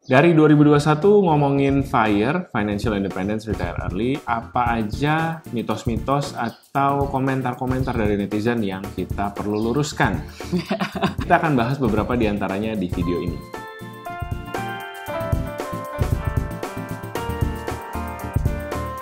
Dari 2021 ngomongin FIRE, Financial Independence Retire Early, apa aja mitos-mitos atau komentar-komentar dari netizen yang kita perlu luruskan? Kita akan bahas beberapa di antaranya di video ini.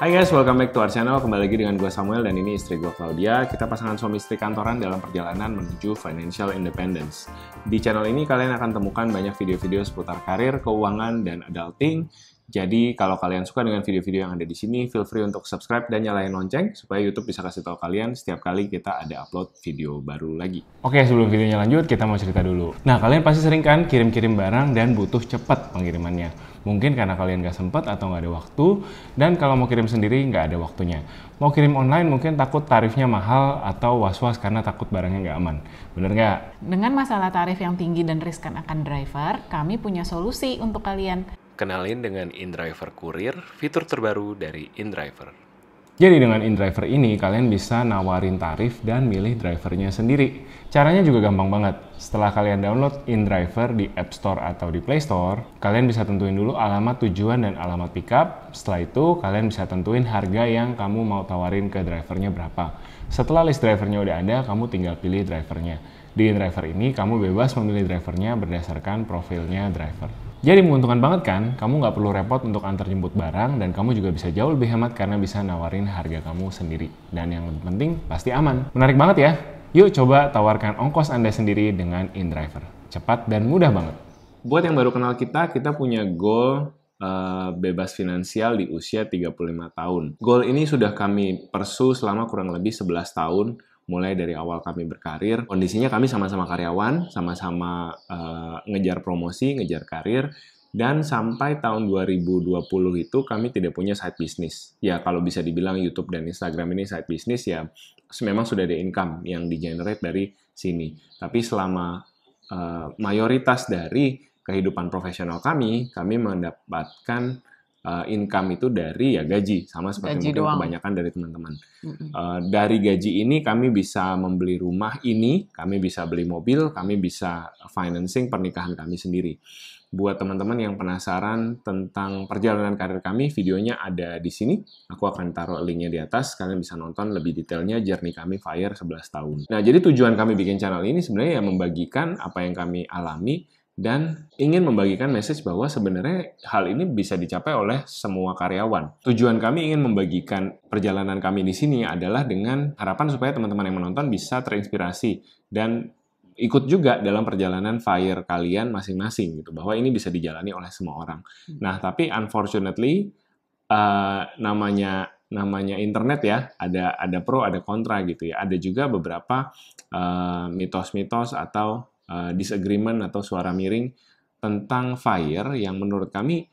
Hai guys, welcome back to our channel. Kembali lagi dengan gue Samuel dan ini istri gue Claudia. Kita pasangan suami istri kantoran dalam perjalanan menuju financial independence. Di channel ini kalian akan temukan banyak video-video seputar karir, keuangan, dan adulting. Jadi kalau kalian suka dengan video-video yang ada di sini, feel free untuk subscribe dan nyalain lonceng supaya YouTube bisa kasih tahu kalian setiap kali kita ada upload video baru lagi. Oke, sebelum videonya lanjut, kita mau cerita dulu. Nah, kalian pasti sering kan kirim-kirim barang dan butuh cepat pengirimannya. Mungkin karena kalian nggak sempet atau nggak ada waktu, dan kalau mau kirim sendiri nggak ada waktunya. Mau kirim online mungkin takut tarifnya mahal atau was-was karena takut barangnya nggak aman. Bener nggak? Dengan masalah tarif yang tinggi dan riskan akan driver, kami punya solusi untuk kalian. Kenalin dengan InDriver Courier, fitur terbaru dari InDriver. Jadi dengan InDriver ini, kalian bisa nawarin tarif dan milih drivernya sendiri. Caranya juga gampang banget. Setelah kalian download InDriver di App Store atau di Play Store, kalian bisa tentuin dulu alamat tujuan dan alamat pickup. Setelah itu, kalian bisa tentuin harga yang kamu mau tawarin ke drivernya berapa. Setelah list drivernya udah ada, kamu tinggal pilih drivernya. Di InDriver ini, kamu bebas memilih drivernya berdasarkan profilnya driver. Jadi menguntungkan banget kan, kamu nggak perlu repot untuk antar jemput barang dan kamu juga bisa jauh lebih hemat karena bisa nawarin harga kamu sendiri. Dan yang lebih penting, pasti aman. Menarik banget ya? Yuk coba tawarkan ongkos Anda sendiri dengan InDriver. Cepat dan mudah banget. Buat yang baru kenal kita punya goal bebas finansial di usia 35 tahun. Goal ini sudah kami pursue selama kurang lebih 11 tahun. Mulai dari awal kami berkarir, kondisinya kami sama-sama karyawan, sama-sama ngejar promosi, ngejar karir, dan sampai tahun 2020 itu kami tidak punya side business. Ya kalau bisa dibilang YouTube dan Instagram ini side business ya memang sudah ada income yang di-generate dari sini. Tapi selama mayoritas dari kehidupan profesional kami mendapatkan income itu dari ya gaji, sama seperti Gaji mungkin doang. kebanyakan dari teman-teman. Dari gaji ini kami bisa membeli rumah ini, kami bisa beli mobil, kami bisa financing pernikahan kami sendiri. Buat teman-teman yang penasaran tentang perjalanan karir kami, videonya ada di sini. Aku akan taruh linknya di atas, kalian bisa nonton lebih detailnya journey kami FIRE 11 tahun. Nah, jadi tujuan kami bikin channel ini sebenarnya ya membagikan apa yang kami alami dan ingin membagikan message bahwa sebenarnya hal ini bisa dicapai oleh semua karyawan. Tujuan kami ingin membagikan perjalanan kami di sini adalah dengan harapan supaya teman-teman yang menonton bisa terinspirasi dan ikut juga dalam perjalanan FIRE kalian masing-masing gitu, bahwa ini bisa dijalani oleh semua orang. Nah, tapi unfortunately namanya internet ya, ada pro ada kontra gitu ya. Ada juga beberapa mitos-mitos atau disagreement atau suara miring tentang FIRE yang menurut kami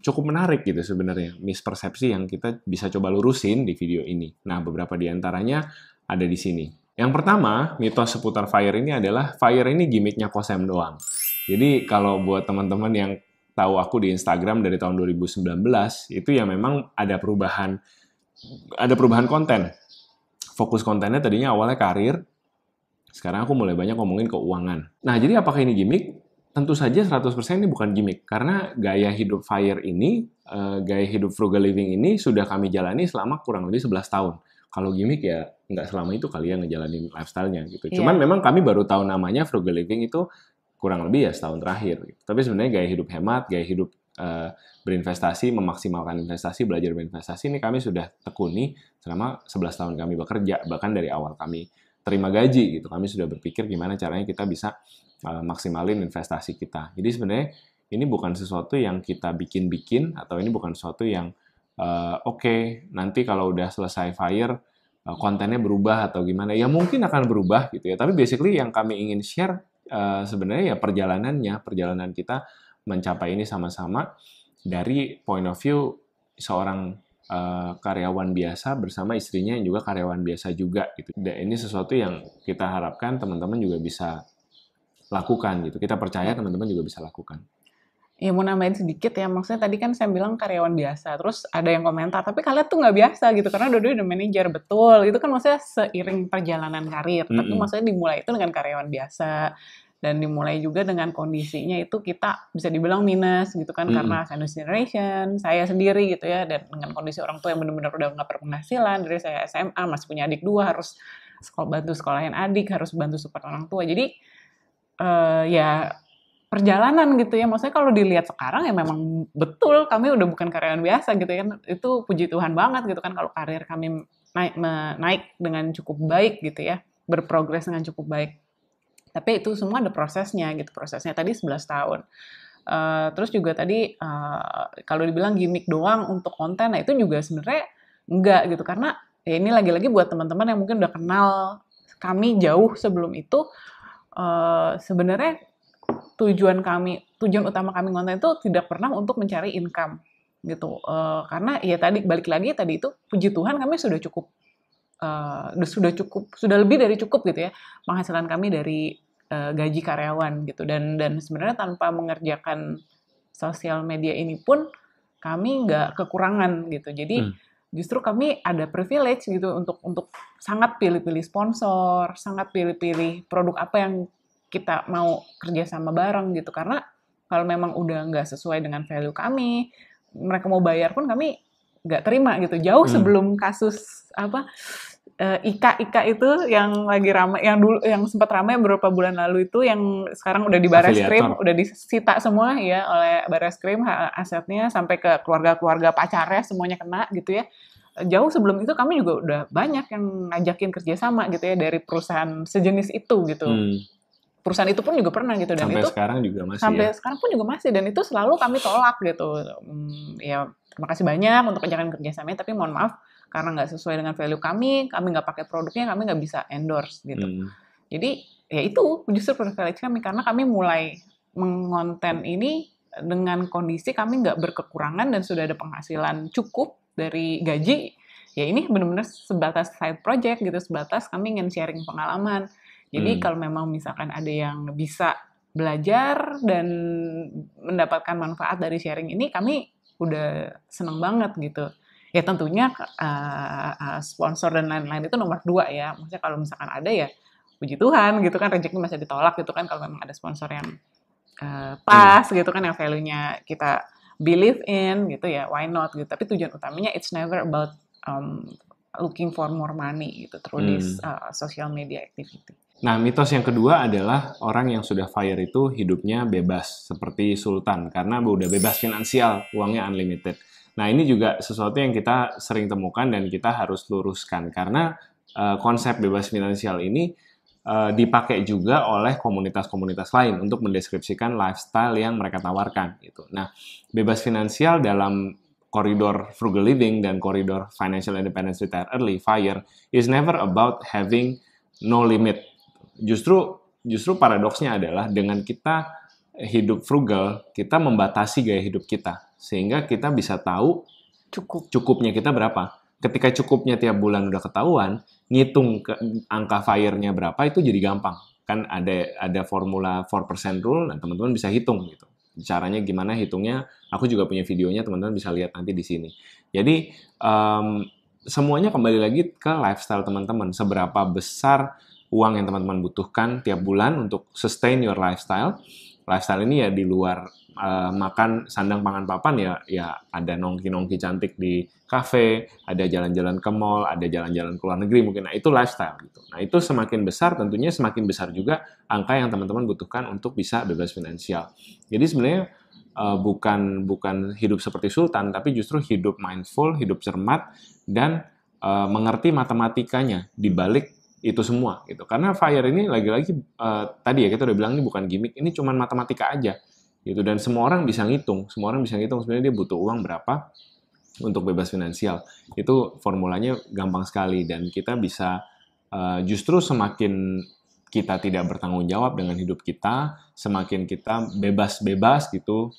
cukup menarik gitu sebenarnya, mispersepsi yang kita bisa coba lurusin di video ini. Nah, beberapa di antaranya ada di sini. Yang pertama, mitos seputar FIRE ini adalah FIRE ini gimmicknya Kosem doang. Jadi kalau buat teman-teman yang tahu aku di Instagram dari tahun 2019, itu ya memang ada perubahan konten. Fokus kontennya tadinya awalnya karir, sekarang aku mulai banyak ngomongin keuangan. Nah, jadi apakah ini gimmick? Tentu saja 100% ini bukan gimmick. Karena gaya hidup FIRE ini, gaya hidup frugal living ini sudah kami jalani selama kurang lebih 11 tahun. Kalau gimmick ya nggak selama itu kalian ngejalanin lifestyle-nya gitu. Iya. Cuman memang kami baru tahu namanya frugal living itu kurang lebih ya setahun terakhir. Gitu. Tapi sebenarnya gaya hidup hemat, gaya hidup berinvestasi, memaksimalkan investasi, belajar berinvestasi ini kami sudah tekuni selama 11 tahun kami bekerja. Bahkan dari awal kami terima gaji gitu, kami sudah berpikir gimana caranya kita bisa maksimalin investasi kita. Jadi sebenarnya ini bukan sesuatu yang kita bikin-bikin atau ini bukan sesuatu yang oke, nanti kalau udah selesai FIRE kontennya berubah atau gimana. Ya mungkin akan berubah gitu ya. Tapi basically yang kami ingin share sebenarnya ya perjalanan kita mencapai ini sama-sama dari point of view seorang karyawan biasa bersama istrinya yang juga karyawan biasa juga gitu. Dan ini sesuatu yang kita harapkan teman-teman juga bisa lakukan gitu. Kita percaya teman-teman juga bisa lakukan. Ya mau nambahin sedikit ya, maksudnya tadi kan saya bilang karyawan biasa, terus ada yang komentar, tapi kalian tuh nggak biasa gitu, karena dua-duanya udah manajer, betul, itu kan maksudnya seiring perjalanan karir, tapi maksudnya dimulai itu dengan karyawan biasa, Dan dimulai juga dengan kondisinya itu kita bisa dibilang minus gitu kan, karena sandwich generation, saya sendiri gitu ya, dan dengan kondisi orang tua yang benar-benar udah nggak berpenghasilan, dari saya SMA masih punya adik 2, harus bantu sekolahin adik, harus bantu support orang tua. Jadi ya perjalanan gitu ya, maksudnya kalau dilihat sekarang ya memang betul kami udah bukan karyawan biasa gitu ya, itu puji Tuhan banget gitu kan kalau karir kami naik dengan cukup baik gitu ya, berprogres dengan cukup baik. Tapi itu semua ada prosesnya gitu, prosesnya tadi 11 tahun. Terus juga tadi kalau dibilang gimmick doang untuk konten, nah itu juga sebenarnya enggak gitu, karena ya ini lagi-lagi buat teman-teman yang mungkin udah kenal kami jauh sebelum itu, sebenarnya tujuan utama kami konten itu tidak pernah untuk mencari income gitu, karena ya tadi balik lagi tadi itu puji Tuhan kami sudah cukup, sudah lebih dari cukup gitu ya penghasilan kami dari gaji karyawan gitu, dan sebenarnya tanpa mengerjakan sosial media ini pun kami nggak kekurangan gitu. Jadi justru kami ada privilege gitu untuk sangat pilih-pilih sponsor, sangat pilih-pilih produk apa yang kita mau kerjasama bareng gitu, karena kalau memang udah nggak sesuai dengan value kami, mereka mau bayar pun kami nggak terima gitu. Jauh sebelum kasus Ika itu yang lagi ramai, yang sempat ramai beberapa bulan lalu itu, yang sekarang udah di Barreskrim, udah disita semua ya oleh Barreskrim asetnya, sampai ke keluarga-keluarga pacarnya semuanya kena gitu ya. Jauh sebelum itu kami juga udah banyak yang ngajakin kerjasama gitu ya dari perusahaan sejenis itu gitu. Perusahaan itu pun juga pernah gitu, dan sampai itu sekarang juga masih sekarang pun juga masih, dan itu selalu kami tolak gitu. Ya terima kasih banyak untuk ajakan kerjasamanya, tapi mohon maaf karena nggak sesuai dengan value kami nggak pakai produknya, kami nggak bisa endorse gitu. Jadi ya itu justru privilege kami, karena kami mulai mengonten ini dengan kondisi kami nggak berkekurangan dan sudah ada penghasilan cukup dari gaji. Ya ini benar-benar sebatas side project gitu, sebatas kami ingin sharing pengalaman. Jadi kalau memang misalkan ada yang bisa belajar dan mendapatkan manfaat dari sharing ini, kami udah seneng banget gitu. Ya tentunya sponsor dan lain-lain itu nomor 2 ya. Maksudnya kalau misalkan ada ya puji Tuhan gitu kan, rezeki masih ditolak gitu kan, kalau memang ada sponsor yang pas gitu kan, yang value-nya kita believe in gitu ya, why not gitu. Tapi tujuan utamanya it's never about looking for more money gitu through this social media activity. Nah, mitos yang kedua adalah orang yang sudah FIRE itu hidupnya bebas, seperti Sultan, karena udah bebas finansial, uangnya unlimited. Nah, ini juga sesuatu yang kita sering temukan dan kita harus luruskan, karena konsep bebas finansial ini dipakai juga oleh komunitas-komunitas lain untuk mendeskripsikan lifestyle yang mereka tawarkan. Gitu. Nah, bebas finansial dalam koridor frugal living dan koridor financial independence retire early, FIRE, is never about having no limit. Justru paradoksnya adalah dengan kita hidup frugal, kita membatasi gaya hidup kita, sehingga kita bisa tahu cukupnya kita berapa. Ketika cukupnya tiap bulan udah ketahuan, ngitung angka FIRE-nya berapa itu jadi gampang. Kan ada formula 4% rule, nah teman-teman bisa hitung gitu. Caranya gimana hitungnya, aku juga punya videonya, teman-teman bisa lihat nanti di sini. Jadi semuanya kembali lagi ke lifestyle teman-teman. Seberapa besar uang yang teman-teman butuhkan tiap bulan untuk sustain your lifestyle. Lifestyle ini ya di luar makan sandang pangan papan, ya ada nongki-nongki cantik di kafe, ada jalan-jalan ke mall, ada jalan-jalan ke luar negeri mungkin. Nah, itu lifestyle gitu. Nah, itu semakin besar tentunya semakin besar juga angka yang teman-teman butuhkan untuk bisa bebas finansial. Jadi sebenarnya bukan hidup seperti Sultan, tapi justru hidup mindful, hidup cermat, dan mengerti matematikanya di balik itu semua gitu. Karena FIRE ini lagi-lagi tadi ya kita udah bilang ini bukan gimmick, ini cuma matematika aja gitu, dan semua orang bisa ngitung sebenarnya dia butuh uang berapa untuk bebas finansial. Itu formulanya gampang sekali, dan kita bisa justru semakin kita tidak bertanggung jawab dengan hidup kita, semakin kita bebas gitu,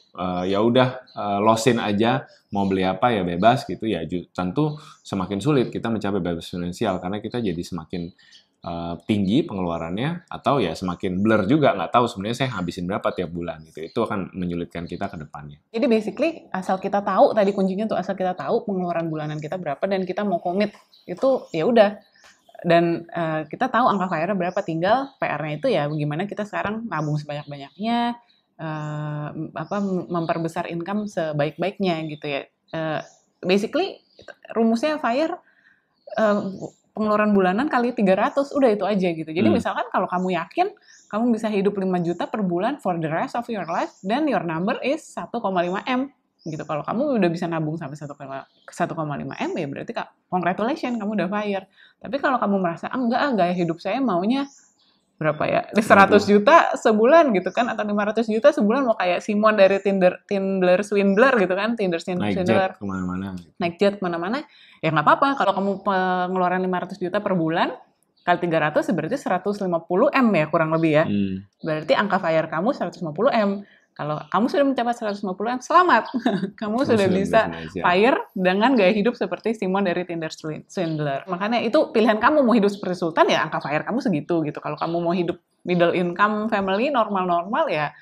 ya udah losin aja, mau beli apa ya bebas gitu ya, tentu semakin sulit kita mencapai bebas finansial karena kita jadi semakin tinggi pengeluarannya, atau ya semakin blur juga, nggak tahu sebenarnya saya habisin berapa tiap bulan gitu. Itu akan menyulitkan kita ke depannya. Jadi basically asal kita tahu, tadi kuncinya tuh asal kita tahu pengeluaran bulanan kita berapa dan kita mau komit, itu ya udah Dan kita tahu angka FIRE berapa, tinggal PR-nya itu ya bagaimana kita sekarang nabung sebanyak-banyaknya, memperbesar income sebaik-baiknya gitu ya. Basically rumusnya FIRE pengeluaran bulanan kali 300, udah itu aja gitu. Jadi misalkan kalau kamu yakin kamu bisa hidup 5 juta per bulan for the rest of your life, then your number is 1,5 M gitu. Kalau kamu udah bisa nabung sampai 1,5 M, ya berarti congratulations, kamu udah FIRE. Tapi kalau kamu merasa, enggak, gaya hidup saya maunya berapa ya, 100 juta sebulan gitu kan, atau 500 juta sebulan, mau kayak Simon dari Tinder Swindler gitu kan, Tinder Swindler. Naik jet kemana-mana. Naik jet kemana-mana, ya nggak apa-apa. Kalau kamu pengeluaran 500 juta per bulan, kali 300 berarti 150 M ya kurang lebih ya. Berarti angka FIRE kamu 150 M. Kalau kamu sudah mencapai 150 M, selamat. Kamu sudah bisa FIRE dengan gaya hidup seperti Simon dari Tinder Swindler. Makanya itu pilihan kamu, mau hidup seperti Sultan ya angka FIRE kamu segitu gitu. Kalau kamu mau hidup middle income family normal-normal ya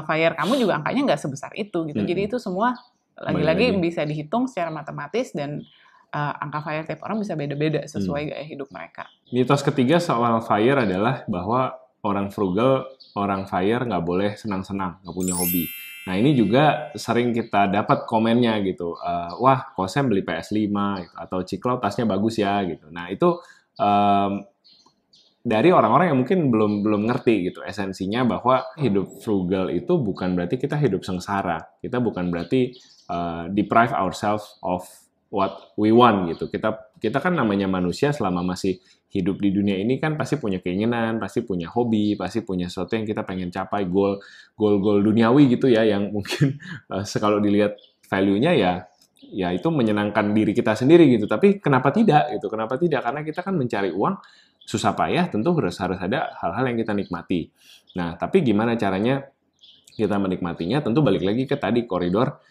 FIRE kamu juga angkanya nggak sebesar itu gitu. Jadi itu semua lagi-lagi bisa dihitung secara matematis, dan angka FIRE tiap orang bisa beda-beda sesuai gaya hidup mereka. Mitos ketiga soal FIRE adalah bahwa orang frugal, orang FIRE nggak boleh senang-senang, nggak punya hobi. Nah ini juga sering kita dapat komennya gitu, wah Kosem beli PS5 gitu, atau Ciklau tasnya bagus ya gitu. Nah itu dari orang-orang yang mungkin belum ngerti gitu esensinya, bahwa hidup frugal itu bukan berarti kita hidup sengsara, kita bukan berarti deprive ourselves of what we want gitu. Kita kan namanya manusia, selama masih hidup di dunia ini kan pasti punya keinginan, pasti punya hobi, pasti punya sesuatu yang kita pengen capai, goal duniawi gitu ya, yang mungkin kalau dilihat value-nya ya itu menyenangkan diri kita sendiri gitu. Tapi kenapa tidak gitu? Kenapa tidak? Karena kita kan mencari uang susah payah, tentu harus ada hal-hal yang kita nikmati. Nah, tapi gimana caranya kita menikmatinya? Tentu balik lagi ke tadi koridor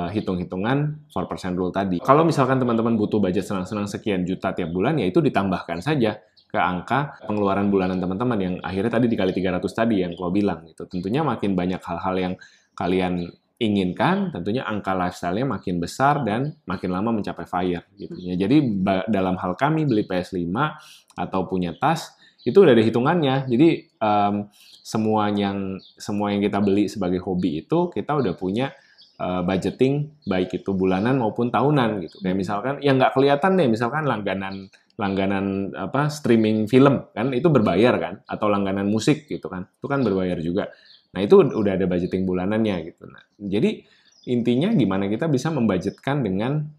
hitung-hitungan 4% rule tadi. Kalau misalkan teman-teman butuh budget senang-senang sekian juta tiap bulan, ya itu ditambahkan saja ke angka pengeluaran bulanan teman-teman yang akhirnya tadi dikali 300 tadi yang lo bilang gitu. Tentunya makin banyak hal-hal yang kalian inginkan, tentunya angka lifestyle-nya makin besar dan makin lama mencapai FIRE gitu ya. Jadi dalam hal kami beli PS5 atau punya tas, itu udah ada hitungannya. Jadi semua yang kita beli sebagai hobi itu kita udah punya budgeting, baik itu bulanan maupun tahunan gitu. Kayak misalkan yang nggak kelihatan deh, misalkan langganan streaming film kan itu berbayar kan, atau langganan musik gitu kan, itu kan berbayar juga. Nah itu udah ada budgeting bulanannya gitu. Nah jadi intinya gimana kita bisa membudgetkan dengan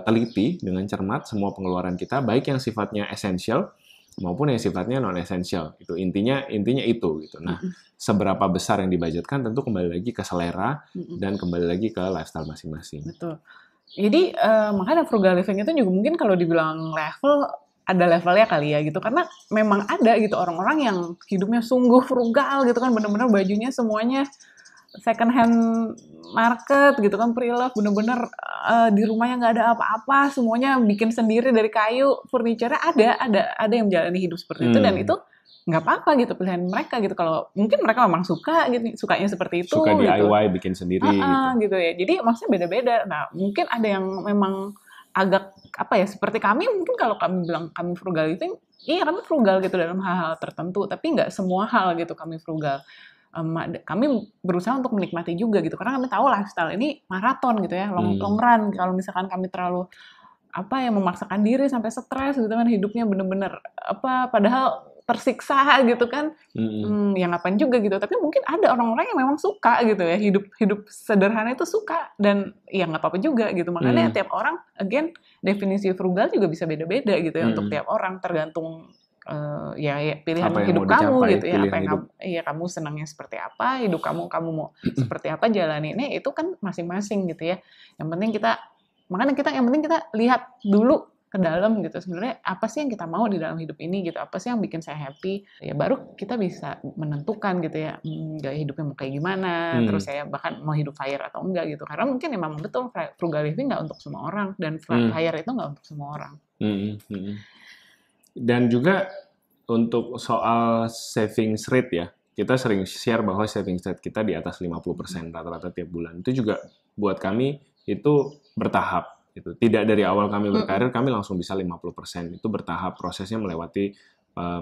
teliti, dengan cermat semua pengeluaran kita, baik yang sifatnya esensial maupun yang sifatnya non-esensial. Itu intinya itu gitu. Nah, seberapa besar yang dibudgetkan tentu kembali lagi ke selera dan kembali lagi ke lifestyle masing-masing. Betul. Jadi makanya frugal living itu juga mungkin kalau dibilang level, ada levelnya kali ya gitu. Karena memang ada gitu orang-orang yang hidupnya sungguh frugal gitu kan, bener-bener bajunya semuanya second hand market gitu kan, pre-love, bener-bener di rumahnya nggak ada apa-apa, semuanya bikin sendiri dari kayu, furniture-nya ada yang menjalani hidup seperti itu, dan itu nggak apa-apa gitu pilihan mereka gitu. Kalau mungkin mereka memang suka gitu, sukanya seperti itu, suka DIY gitu. Bikin sendiri gitu ya. Jadi maksudnya beda-beda. Nah mungkin ada yang memang agak seperti kami, mungkin kalau kami bilang kami frugal living, iya kami frugal gitu dalam hal-hal tertentu, tapi nggak semua hal gitu kami frugal. Kami berusaha untuk menikmati juga gitu, karena kami tahu lifestyle ini maraton gitu ya, long run. Kalau misalkan kami terlalu memaksakan diri sampai stres gitu kan, hidupnya bener-bener padahal tersiksa gitu kan, ya ngapain juga gitu. Tapi mungkin ada orang-orang yang memang suka gitu ya, hidup sederhana itu suka, dan ya nggak apa-apa juga gitu. Makanya tiap orang, again, definisi frugal juga bisa beda-beda gitu ya, untuk tiap orang, tergantung pilihan hidup kamu gitu ya, kamu senangnya seperti apa, hidup kamu mau seperti apa jalaninnya, itu kan masing-masing gitu ya. Yang penting kita lihat dulu ke dalam gitu, sebenarnya apa sih yang kita mau di dalam hidup ini gitu, apa sih yang bikin saya happy, ya baru kita bisa menentukan gitu ya, gaya hidupnya mau kayak gimana, terus saya bahkan mau hidup FIRE atau enggak gitu. Karena mungkin memang betul frugal living nggak untuk semua orang, dan FIRE itu nggak untuk semua orang. Dan juga untuk soal savings rate ya, kita sering share bahwa savings rate kita di atas 50% rata-rata tiap bulan. Itu juga buat kami itu bertahap. Gitu. Tidak dari awal kami berkarir, kami langsung bisa 50%. Itu bertahap, prosesnya melewati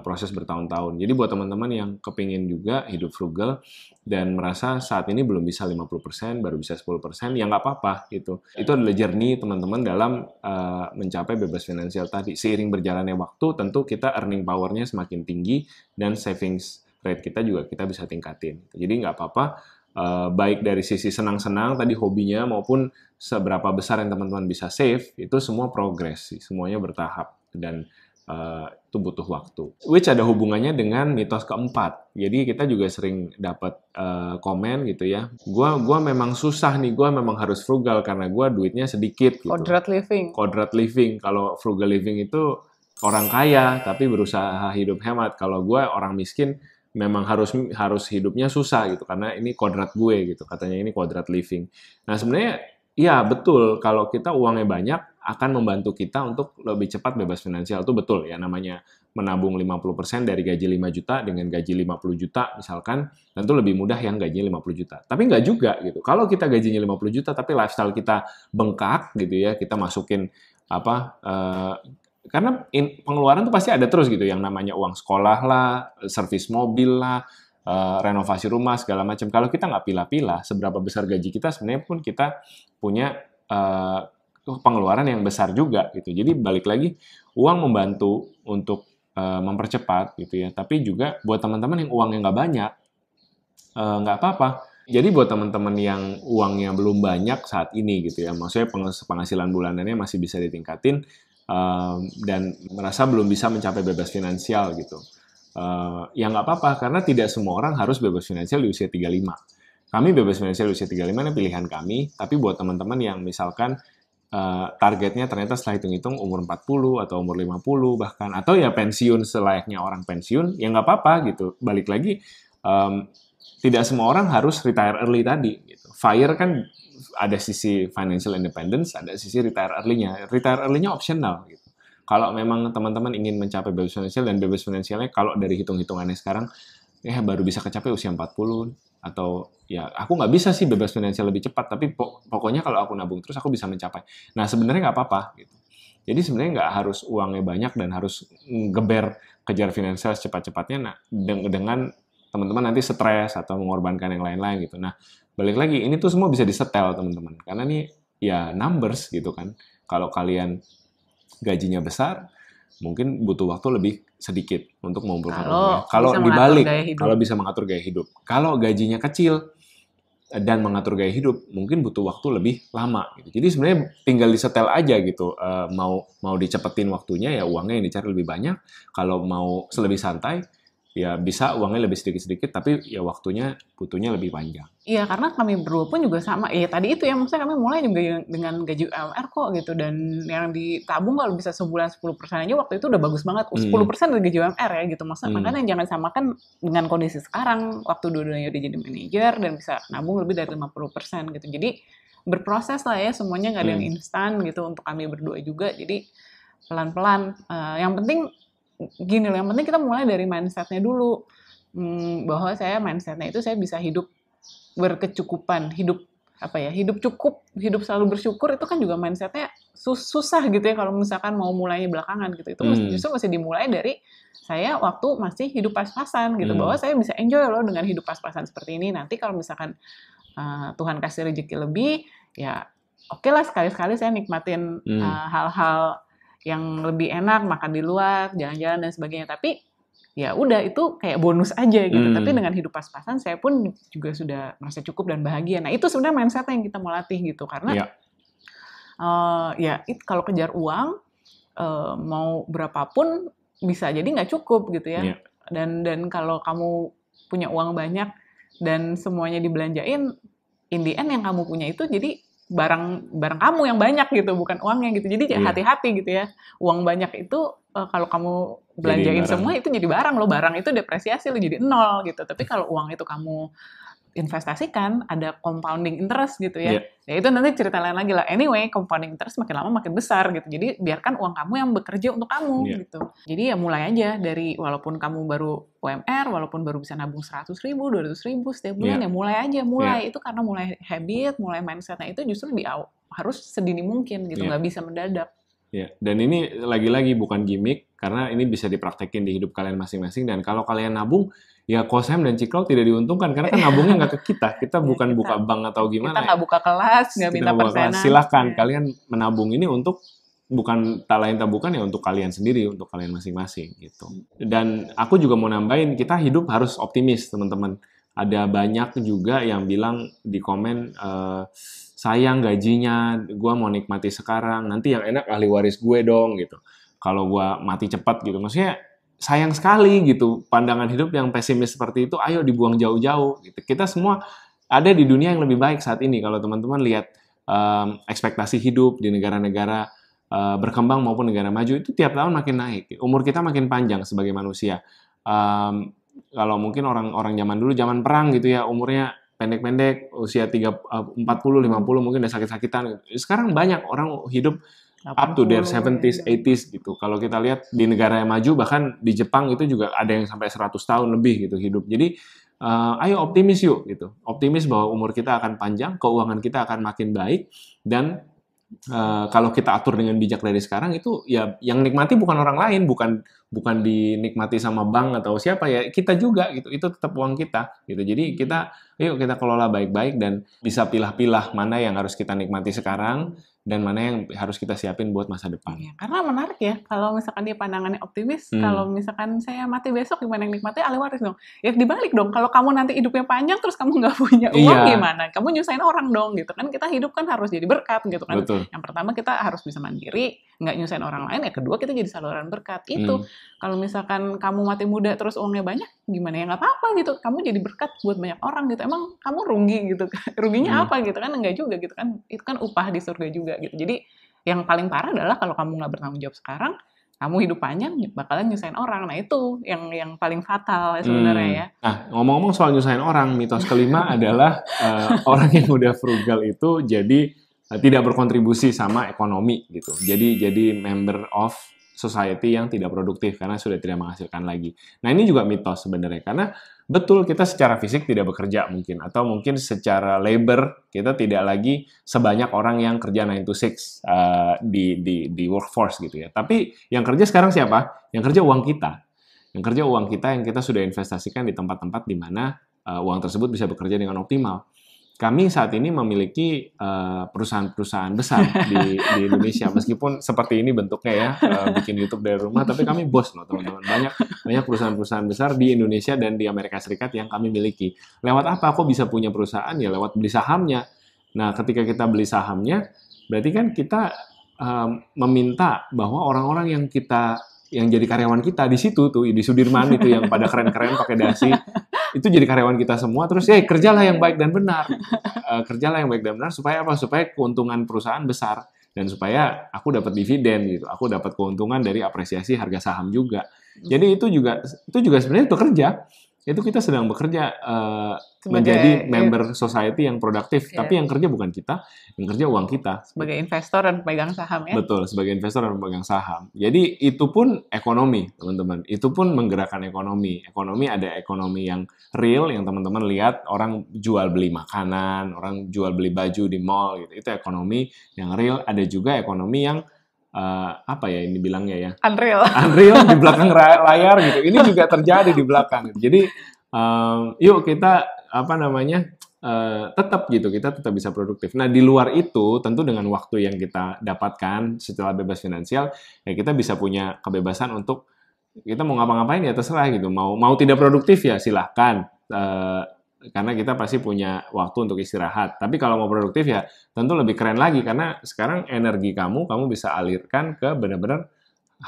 proses bertahun-tahun. Jadi buat teman-teman yang kepingin juga hidup frugal dan merasa saat ini belum bisa 50%, baru bisa 10%, ya nggak apa-apa gitu. Itu adalah journey teman-teman dalam mencapai bebas finansial tadi. Seiring berjalannya waktu, tentu kita earning power-nya semakin tinggi dan savings rate kita juga kita bisa tingkatin. Jadi nggak apa-apa, baik dari sisi senang-senang tadi hobinya maupun seberapa besar yang teman-teman bisa save, itu semua progres sih, semuanya bertahap dan itu butuh waktu. Which ada hubungannya dengan mitos keempat. Jadi kita juga sering dapat komen gitu ya. Gua memang susah nih, gua memang harus frugal karena gua duitnya sedikit gitu. Kodrat living. Kodrat living. Kalau frugal living itu orang kaya tapi berusaha hidup hemat. Kalau gua orang miskin memang harus hidupnya susah gitu karena ini kodrat gue gitu. Katanya ini kodrat living. Nah, sebenarnya iya betul, kalau kita uangnya banyak akan membantu kita untuk lebih cepat bebas finansial. Itu betul ya, namanya menabung 50% dari gaji 5 juta dengan gaji 50 juta misalkan, tentu lebih mudah yang gajinya 50 juta. Tapi nggak juga gitu. Kalau kita gajinya 50 juta tapi lifestyle kita bengkak gitu ya, kita masukin karena pengeluaran tuh pasti ada terus gitu, yang namanya uang sekolah lah, servis mobil lah, renovasi rumah segala macam. Kalau kita nggak pilah-pilah seberapa besar gaji kita, sebenarnya pun kita punya pengeluaran yang besar juga gitu. Jadi balik lagi, uang membantu untuk mempercepat gitu ya. Tapi juga buat teman-teman yang uangnya nggak banyak, nggak apa-apa. Jadi buat teman-teman yang uangnya belum banyak saat ini gitu ya, maksudnya penghasilan bulanannya masih bisa ditingkatin dan merasa belum bisa mencapai bebas finansial gitu. Ya nggak apa-apa, karena tidak semua orang harus bebas finansial di usia 35. Kami bebas finansial di usia 35 ini pilihan kami, tapi buat teman-teman yang misalkan targetnya ternyata setelah hitung-hitung umur 40 atau umur 50 bahkan, atau ya pensiun selayaknya orang pensiun, ya nggak apa-apa gitu. Balik lagi, tidak semua orang harus retire early tadi. Gitu. FIRE kan ada sisi financial independence, ada sisi retire early-nya. Retire early-nya optional gitu. Kalau memang teman-teman ingin mencapai bebas finansial, dan bebas finansialnya kalau dari hitung-hitungannya sekarang baru bisa kecapai usia 40, atau ya aku nggak bisa sih bebas finansial lebih cepat, tapi pokoknya kalau aku nabung terus aku bisa mencapai. Nah sebenarnya nggak apa-apa gitu. Jadi sebenarnya nggak harus uangnya banyak dan harus geber kejar finansial secepat-cepatnya. Nah dengan teman-teman nanti stres atau mengorbankan yang lain-lain gitu. Nah balik lagi, ini tuh semua bisa disetel teman-teman, karena nih ya numbers gitu kan. Kalau kalian gajinya besar, mungkin butuh waktu lebih sedikit untuk mengumpulkan uangnya. Kalau dibalik, kalau bisa mengatur gaya hidup. Kalau gajinya kecil dan mengatur gaya hidup, mungkin butuh waktu lebih lama. Gitu. Jadi sebenarnya tinggal disetel aja gitu. Mau dicepetin waktunya, ya uangnya yang dicari lebih banyak. Kalau mau lebih santai, ya bisa uangnya lebih sedikit-sedikit, tapi ya waktunya butuhnya lebih panjang. Iya, karena kami berdua pun juga sama. Iya, tadi itu ya, maksudnya kami mulai juga dengan gaji UMR kok gitu. Dan yang ditabung kalau bisa sebulan 10% aja waktu itu udah bagus banget. 10% dari gaji UMR ya gitu. Maksudnya makanya jangan samakan dengan kondisi sekarang. Waktu dua-duanya udah jadi manajer dan bisa nabung lebih dari 50% gitu. Jadi berproses lah ya, semuanya nggak ada yang instan gitu untuk kami berdua juga. Jadi pelan-pelan. Yang penting gini loh, yang penting kita mulai dari mindset-nya dulu, bahwa saya mindset-nya itu saya bisa hidup berkecukupan, hidup cukup, hidup selalu bersyukur. Itu kan juga mindset-nya susah gitu ya kalau misalkan mau mulainya belakangan gitu. Itu justru mesti dimulai dari saya waktu masih hidup pas-pasan gitu, bahwa saya bisa enjoy loh dengan hidup pas-pasan seperti ini. Nanti kalau misalkan Tuhan kasih rezeki lebih, ya oke lah, sekali-sekali saya nikmatin hal-hal yang lebih enak, makan di luar, jalan-jalan dan sebagainya. Tapi ya udah, itu kayak bonus aja gitu. Tapi dengan hidup pas-pasan saya pun juga sudah merasa cukup dan bahagia. Nah itu sebenarnya mindset yang kita mau latih gitu. Karena kalau kejar uang mau berapapun bisa jadi nggak cukup gitu ya. Dan kalau kamu punya uang banyak dan semuanya dibelanjain, in the end yang kamu punya itu jadi barang kamu yang banyak gitu, bukan uangnya gitu. Jadi hati-hati gitu ya. Uang banyak itu kalau kamu belanjain semua itu jadi barang loh. Barang itu depresiasi lo jadi 0 gitu. Tapi kalau uang itu kamu investasikan ada compounding interest gitu ya. Ya itu nanti cerita lain lagi lah. Anyway, compounding interest makin lama makin besar gitu. Jadi biarkan uang kamu yang bekerja untuk kamu gitu. Jadi ya mulai aja dari walaupun kamu baru UMR, walaupun baru bisa nabung 100.000, 200.000 setiap bulan ya mulai aja. Itu karena mulai habit, mulai mindsetnya itu justru harus sedini mungkin gitu, nggak bisa mendadak. Ya, dan ini lagi-lagi bukan gimmick, karena ini bisa dipraktekin di hidup kalian masing-masing. Dan kalau kalian nabung, ya Kosem dan Ciklau tidak diuntungkan, karena kan nabungnya nggak ke kita bukan buka bank atau gimana. Kita nggak buka kelas, nggak minta persenan. Silahkan, kalian menabung ini untuk, bukan tak lain tak bukan ya untuk kalian sendiri, untuk kalian masing-masing gitu. Dan aku juga mau nambahin, kita hidup harus optimis teman-teman. Ada banyak juga yang bilang di komen, sayang gajinya, gue mau nikmati sekarang, nanti yang enak ahli waris gue dong gitu. Kalau gue mati cepat gitu, maksudnya sayang sekali gitu. Pandangan hidup yang pesimis seperti itu, ayo dibuang jauh-jauh. Gitu. Kita semua ada di dunia yang lebih baik saat ini. Kalau teman-teman lihat ekspektasi hidup di negara-negara berkembang maupun negara maju itu tiap tahun makin naik. Umur kita makin panjang sebagai manusia. Kalau mungkin orang zaman dulu, zaman perang gitu ya, umurnya pendek-pendek, usia 40, 50 mungkin udah sakit-sakitan. Sekarang banyak orang hidup up to their 70s, 80s gitu. Kalau kita lihat di negara yang maju, bahkan di Jepang itu juga ada yang sampai 100 tahun lebih gitu hidup. Jadi ayo optimis yuk gitu. Optimis bahwa umur kita akan panjang, keuangan kita akan makin baik, dan kalau kita atur dengan bijak dari sekarang itu ya yang nikmati bukan orang lain, bukan dinikmati sama bank atau siapa ya, kita juga gitu. Itu tetap uang kita gitu. Jadi yuk kita kelola baik-baik dan bisa pilah-pilah mana yang harus kita nikmati sekarang dan mana yang harus kita siapin buat masa depan. Ya, karena menarik ya, kalau misalkan dia pandangannya optimis, kalau misalkan saya mati besok, gimana yang nikmati? Ahli waris dong. Ya dibalik dong, kalau kamu nanti hidupnya panjang, terus kamu nggak punya uang gimana? Kamu nyusahin orang dong gitu kan. Kita hidup kan harus jadi berkat gitu kan. Betul. Yang pertama kita harus bisa mandiri, nggak nyusahin orang lain. Yang kedua kita jadi saluran berkat. Itu kalau misalkan kamu mati muda terus uangnya banyak, gimana ya nggak apa-apa gitu. Kamu jadi berkat buat banyak orang gitu. Emang kamu rugi gitu kan? Ruginya apa gitu kan? Enggak juga gitu kan. Itu kan upah di surga juga gitu. Jadi yang paling parah adalah kalau kamu nggak bertanggung jawab sekarang, kamu hidup panjang bakalan nyusahin orang. Nah itu yang paling fatal sebenarnya ya. Nah ngomong-ngomong soal nyusahin orang, mitos kelima adalah orang yang udah frugal itu jadi tidak berkontribusi sama ekonomi gitu. Jadi member of society yang tidak produktif karena sudah tidak menghasilkan lagi. Nah ini juga mitos sebenarnya, karena betul kita secara fisik tidak bekerja mungkin, atau mungkin secara labor kita tidak lagi sebanyak orang yang kerja 9 to 6 di workforce gitu ya. Tapi yang kerja sekarang siapa? Yang kerja uang kita. Yang kerja uang kita yang kita sudah investasikan di tempat-tempat di mana uang tersebut bisa bekerja dengan optimal. Kami saat ini memiliki perusahaan-perusahaan besar di Indonesia, meskipun seperti ini bentuknya ya, bikin YouTube dari rumah, tapi kami bos loh teman-teman. Banyak perusahaan-perusahaan besar di Indonesia dan di Amerika Serikat yang kami miliki. Lewat apa? Kok bisa punya perusahaan? Ya lewat beli sahamnya. Nah, ketika kita beli sahamnya, berarti kan kita meminta bahwa orang-orang yang jadi karyawan kita di situ tuh, di Sudirman itu yang pada keren-keren pakai dasi, itu jadi karyawan kita semua, terus kerjalah yang baik dan benar. Kerjalah yang baik dan benar supaya apa? Supaya keuntungan perusahaan besar dan supaya aku dapat dividen gitu. Aku dapat keuntungan dari apresiasi harga saham juga. Jadi itu juga sebenarnya bekerja. Itu kita sedang bekerja menjadi member society yang produktif, tapi yang kerja bukan kita, yang kerja uang kita. Sebagai investor dan pemegang saham ya? Betul, sebagai investor dan pemegang saham. Jadi itu pun ekonomi, teman-teman. Itu pun menggerakkan ekonomi. Ekonomi ada ekonomi yang real, yang teman-teman lihat orang jual beli makanan, orang jual beli baju di mall, gitu. Itu ekonomi yang real. Ada juga ekonomi yang apa ya ini bilangnya ya? Unreal di belakang layar gitu. Ini juga terjadi di belakang. Jadi yuk kita tetap gitu, kita tetap bisa produktif. Nah di luar itu tentu dengan waktu yang kita dapatkan setelah bebas finansial, ya kita bisa punya kebebasan untuk kita mau ngapa-ngapain ya terserah gitu. Mau tidak produktif ya silahkan. Karena kita pasti punya waktu untuk istirahat. Tapi kalau mau produktif ya tentu lebih keren lagi, karena sekarang energi kamu bisa alirkan ke benar-benar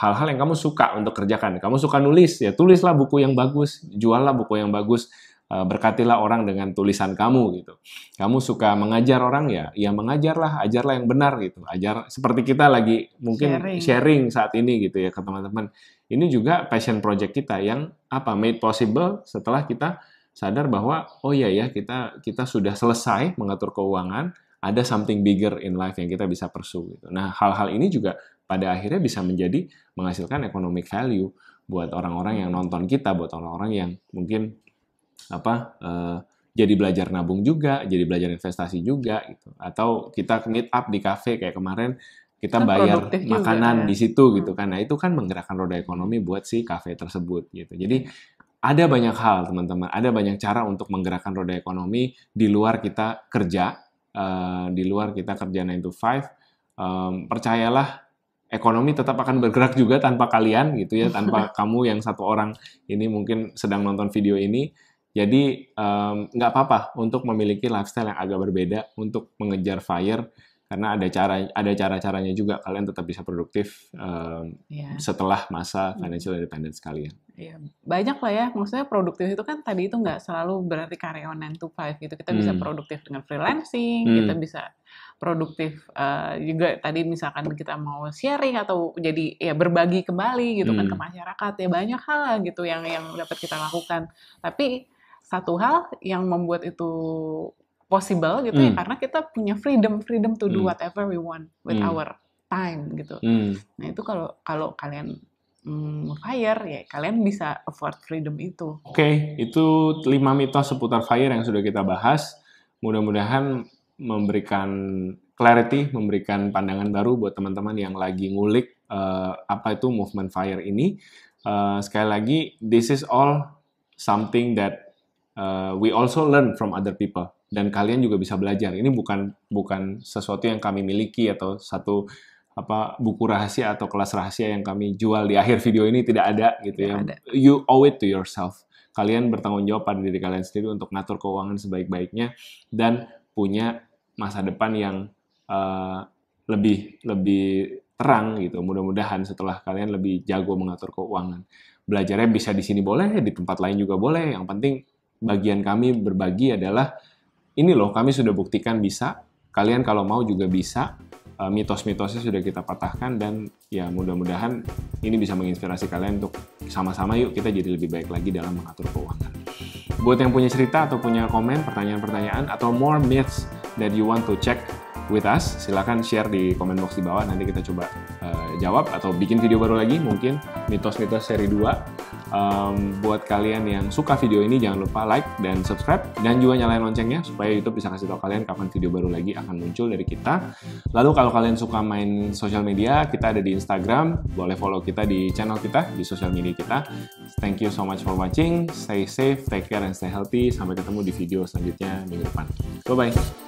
hal-hal yang kamu suka untuk kerjakan. Kamu suka nulis, ya tulislah buku yang bagus, juallah buku yang bagus, berkatilah orang dengan tulisan kamu gitu. Kamu suka mengajar orang ya mengajarlah, ajarlah yang benar gitu. Ajar seperti kita lagi mungkin sharing saat ini gitu ya ke teman-teman. Ini juga passion project kita yang made possible setelah kita sadar bahwa oh iya ya, kita sudah selesai mengatur keuangan, ada something bigger in life yang kita bisa pursue gitu. Nah, hal-hal ini juga pada akhirnya bisa menghasilkan economic value buat orang-orang yang nonton kita, buat orang-orang yang mungkin jadi belajar nabung juga, jadi belajar investasi juga gitu. Atau kita meet up di cafe kayak kemarin, kita bayar makanan juga, di situ gitu kan. Nah, itu kan menggerakkan roda ekonomi buat si cafe tersebut gitu. Jadi ada banyak hal, teman-teman. Ada banyak cara untuk menggerakkan roda ekonomi di luar kita kerja, di luar kita kerja 9 to 5. Percayalah, ekonomi tetap akan bergerak juga tanpa kalian gitu ya, tanpa kamu yang satu orang ini mungkin sedang nonton video ini. Jadi nggak apa-apa untuk memiliki lifestyle yang agak berbeda untuk mengejar FIRE, karena ada cara-caranya juga kalian tetap bisa produktif setelah masa financial independence kalian. Iya, banyak lah ya. Maksudnya produktif itu kan tadi itu nggak selalu berarti karyawan 9 to 5 gitu. Kita bisa produktif dengan freelancing, kita bisa produktif juga tadi misalkan kita mau sharing atau jadi ya berbagi kembali gitu kan ke masyarakat. Ya banyak hal lah gitu yang dapat kita lakukan. Tapi satu hal yang membuat itu possible gitu ya karena kita punya freedom to do whatever we want with our time gitu. Nah, itu kalau kalian FIRE ya kalian bisa afford freedom itu. Oke, itu 5 mitos seputar FIRE yang sudah kita bahas. Mudah-mudahan memberikan clarity, memberikan pandangan baru buat teman-teman yang lagi ngulik apa itu movement FIRE ini. Sekali lagi, this is all something that we also learn from other people. Dan kalian juga bisa belajar. Ini bukan sesuatu yang kami miliki atau satu buku rahasia atau kelas rahasia yang kami jual di akhir video ini, tidak ada gitu ya. You owe it to yourself. Kalian bertanggung jawab pada diri kalian sendiri untuk ngatur keuangan sebaik-baiknya dan punya masa depan yang lebih terang gitu. Mudah-mudahan setelah kalian lebih jago mengatur keuangan. Belajarnya bisa di sini boleh, di tempat lain juga boleh. Yang penting bagian kami berbagi adalah ini loh, kami sudah buktikan bisa. Kalian kalau mau juga bisa. Mitos-mitosnya sudah kita patahkan dan ya mudah-mudahan ini bisa menginspirasi kalian untuk sama-sama yuk kita jadi lebih baik lagi dalam mengatur keuangan. Buat yang punya cerita atau punya komen, pertanyaan-pertanyaan atau more myths that you want to check with us, silakan share di comment box di bawah, nanti kita coba jawab atau bikin video baru lagi mungkin mitos-mitos seri 2. Buat kalian yang suka video ini jangan lupa like dan subscribe dan juga nyalain loncengnya supaya YouTube bisa kasih tahu kalian kapan video baru lagi akan muncul dari kita. Lalu kalau kalian suka main sosial media, kita ada di Instagram, boleh follow kita di channel kita, di sosial media kita. Thank you so much for watching, stay safe, take care and stay healthy. Sampai ketemu di video selanjutnya minggu depan. Bye bye.